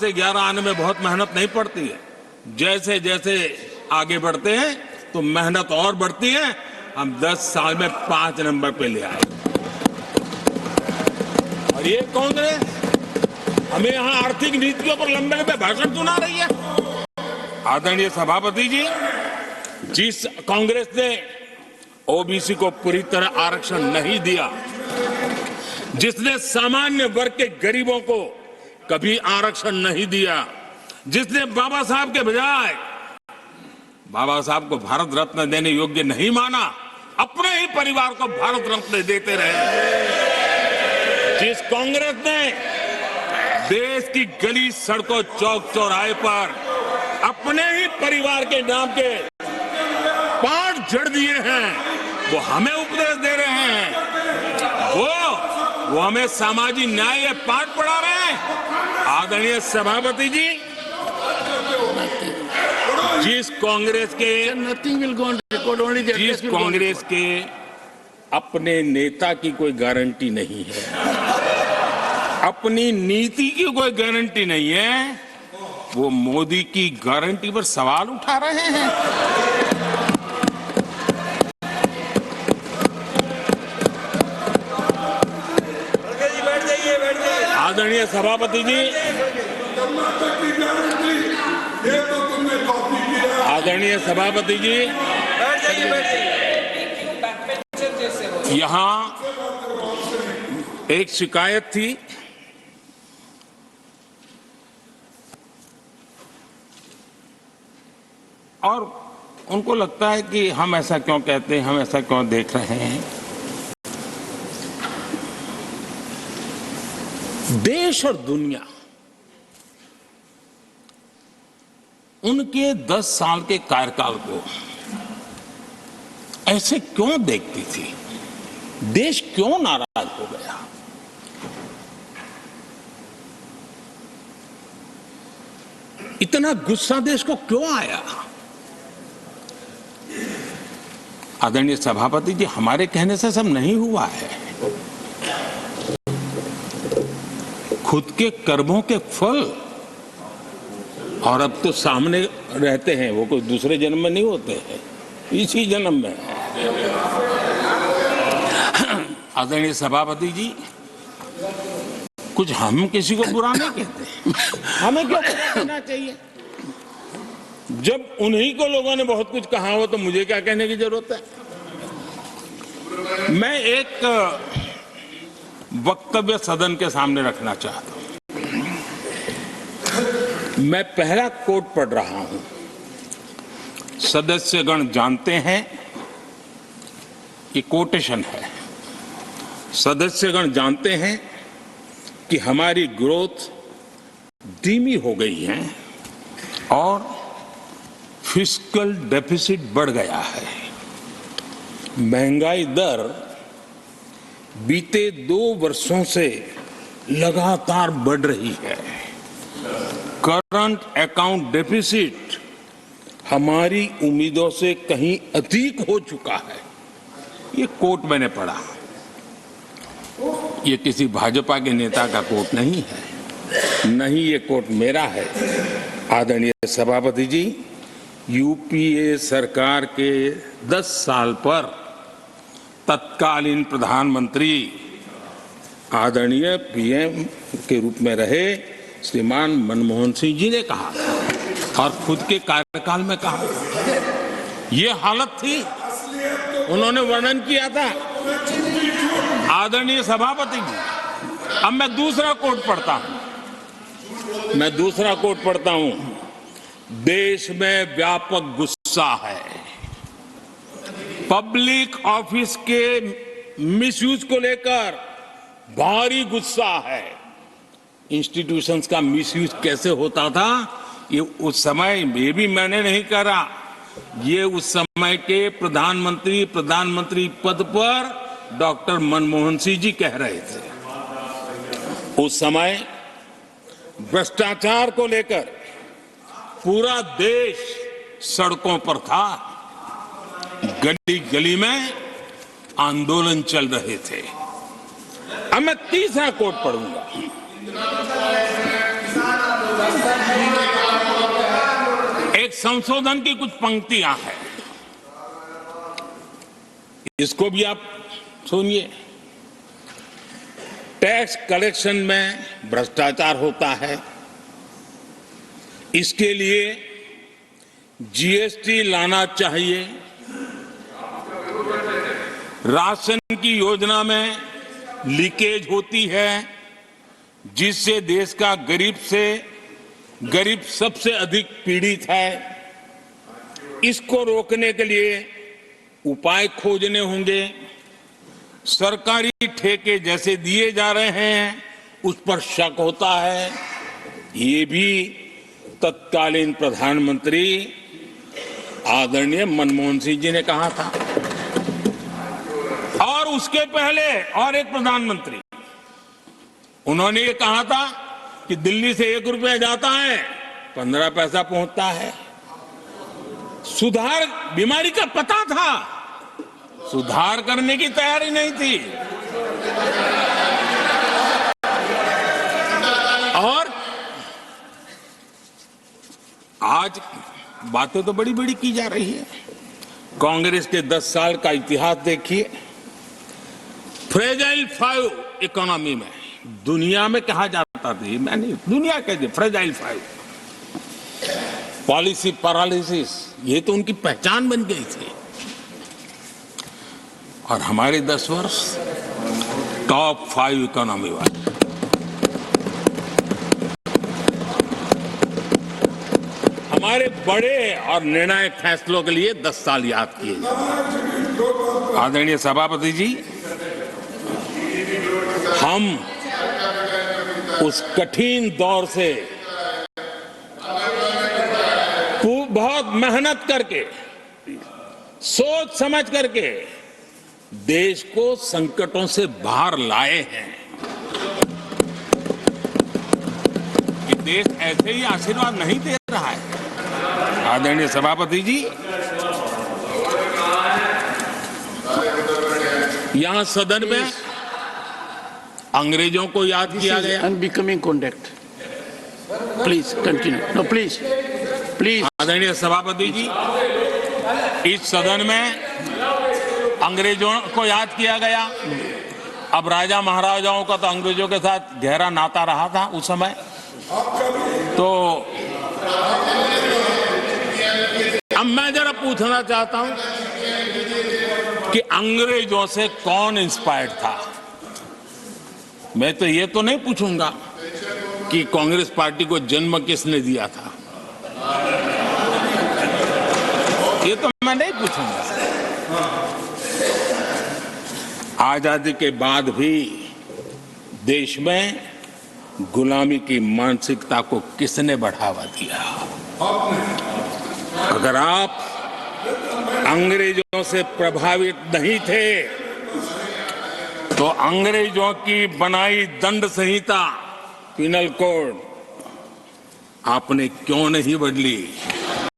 से 11 आने में बहुत मेहनत नहीं पड़ती है। जैसे जैसे आगे बढ़ते हैं तो मेहनत और बढ़ती है। हम 10 साल में 5 नंबर पे ले आए। और ये कांग्रेस हमें यहाँ आर्थिक नीतियों पर लंबे लंबे भाषण सुना रही है। आदरणीय सभापति जी, जिस कांग्रेस ने ओबीसी को पूरी तरह आरक्षण नहीं दिया, जिसने सामान्य वर्ग के गरीबों को कभी आरक्षण नहीं दिया, जिसने बाबा साहब के बजाय बाबा साहब को भारत रत्न देने योग्य नहीं माना, अपने ही परिवार को भारत रत्न देते रहे, जिस कांग्रेस ने देश की गली सड़कों चौक चौराहे पर अपने ही परिवार के नाम के पाठ जड़ दिए हैं, वो हमें उपदेश दे रहे हैं। वो हमें सामाजिक न्याय पाठ पढ़ा रहे हैं। आदरणीय सभापति जी, जिस कांग्रेस के अपने नेता की कोई गारंटी नहीं है, अपनी नीति की कोई गारंटी नहीं है, वो मोदी की गारंटी पर सवाल उठा रहे हैं। आदरणीय सभापति जी, आदरणीय सभापति जी, यहाँ एक शिकायत थी। और उनको लगता है कि हम ऐसा क्यों कहते हैं, हम ऐसा क्यों देख रहे हैं। देश और दुनिया उनके 10 साल के कार्यकाल को ऐसे क्यों देखती थी? देश क्यों नाराज हो गया? इतना गुस्सा देश को क्यों आया? आदरणीय सभापति जी, हमारे कहने से सब नहीं हुआ है। खुद के कर्मों के फल और अब तो सामने रहते हैं, वो कोई दूसरे जन्म में नहीं होते हैं, इसी जन्म में। आदरणीय सभापति जी, कुछ हम किसी को बुरा नहीं कहते, हमें क्यों कहना चाहिए? जब उन्हीं को लोगों ने बहुत कुछ कहा हो तो मुझे क्या कहने की जरूरत है? मैं एक वक्तव्य सदन के सामने रखना चाहता हूं। मैं पहला कोट पढ़ रहा हूं। सदस्यगण जानते हैं, ये कोटेशन है। सदस्यगण जानते हैं कि हमारी ग्रोथ धीमी हो गई है और फिस्कल डेफिसिट बढ़ गया है। महंगाई दर बीते 2 वर्षों से लगातार बढ़ रही है। करंट अकाउंट डेफिसिट हमारी उम्मीदों से कहीं अधिक हो चुका है। ये कोट मैंने पढ़ा, ये किसी भाजपा के नेता का कोट नहीं है, नहीं ये कोट मेरा है। आदरणीय सभापति जी, यूपीए सरकार के 10 साल पर तत्कालीन प्रधानमंत्री आदरणीय पीएम के रूप में रहे श्रीमान मनमोहन सिंह जी ने कहा था और खुद के कार्यकाल में कहा था। ये हालत थी, उन्होंने वर्णन किया था। आदरणीय सभापति जी, अब मैं दूसरा कोट पढ़ता हूं। देश में व्यापक गुस्सा है, पब्लिक ऑफिस के मिसयूज को लेकर भारी गुस्सा है। इंस्टीट्यूशंस का मिसयूज कैसे होता था, ये उस समय ये भी मैंने नहीं करा, ये उस समय के प्रधानमंत्री पद पर डॉक्टर मनमोहन सिंह जी कह रहे थे। उस समय भ्रष्टाचार को लेकर पूरा देश सड़कों पर था, गली गली में आंदोलन चल रहे थे। अब मैं तीसरा कोट पढ़ूंगा। एक संशोधन की कुछ पंक्तियां हैं, इसको भी आप सुनिए। टैक्स कलेक्शन में भ्रष्टाचार होता है, इसके लिए जीएसटी लाना चाहिए। राशन की योजना में लीकेज होती है, जिससे देश का गरीब सबसे अधिक पीड़ित है। इसको रोकने के लिए उपाय खोजने होंगे। सरकारी ठेके जैसे दिए जा रहे हैं, उस पर शक होता है। ये भी तत्कालीन प्रधानमंत्री आदरणीय मनमोहन सिंह जी ने कहा था, और उसके पहले और एक प्रधानमंत्री, उन्होंने ये कहा था कि दिल्ली से 1 रुपया जाता है 15 पैसा पहुंचता है। सुधार, बीमारी का पता था, सुधार करने की तैयारी नहीं थी। और आज बातें तो बड़ी बड़ी की जा रही है। कांग्रेस के 10 साल का इतिहास देखिए। फ्रेजाइल 5 इकोनॉमी में दुनिया में कहा जाता था, मैं नहीं, दुनिया कहती फ्रेजाइल 5, पॉलिसी पैरालिसिस, ये तो उनकी पहचान बन गई थी। और हमारे 10 वर्ष टॉप 5 इकोनॉमी वाले। हमारे बड़े और निर्णायक फैसलों के लिए 10 साल याद किए जाते। आदरणीय सभापति जी, हम उस कठिन दौर से बहुत मेहनत करके, सोच समझ करके देश को संकटों से बाहर लाए हैं। ये देश ऐसे ही आशीर्वाद नहीं दे रहा है। आदरणीय सभापति जी, यहां सदन में अंग्रेजों को याद किया गया। Unbecoming conduct, please continue. No please please. आदरणीय सभापति जी, इस सदन में अंग्रेजों को याद किया गया। अब राजा महाराजाओं का तो अंग्रेजों के साथ गहरा नाता रहा था उस समय, तो अब मैं जरा पूछना चाहता हूं कि अंग्रेजों से कौन इंस्पायर्ड था। मैं तो ये तो नहीं पूछूंगा कि कांग्रेस पार्टी को जन्म किसने दिया था, ये तो मैं नहीं पूछूंगा। आजादी के बाद भी देश में गुलामी की मानसिकता को किसने बढ़ावा दिया। अगर आप अंग्रेजों से प्रभावित नहीं थे तो अंग्रेजों की बनाई दंड संहिता, पिनल कोड, आपने क्यों नहीं बदली।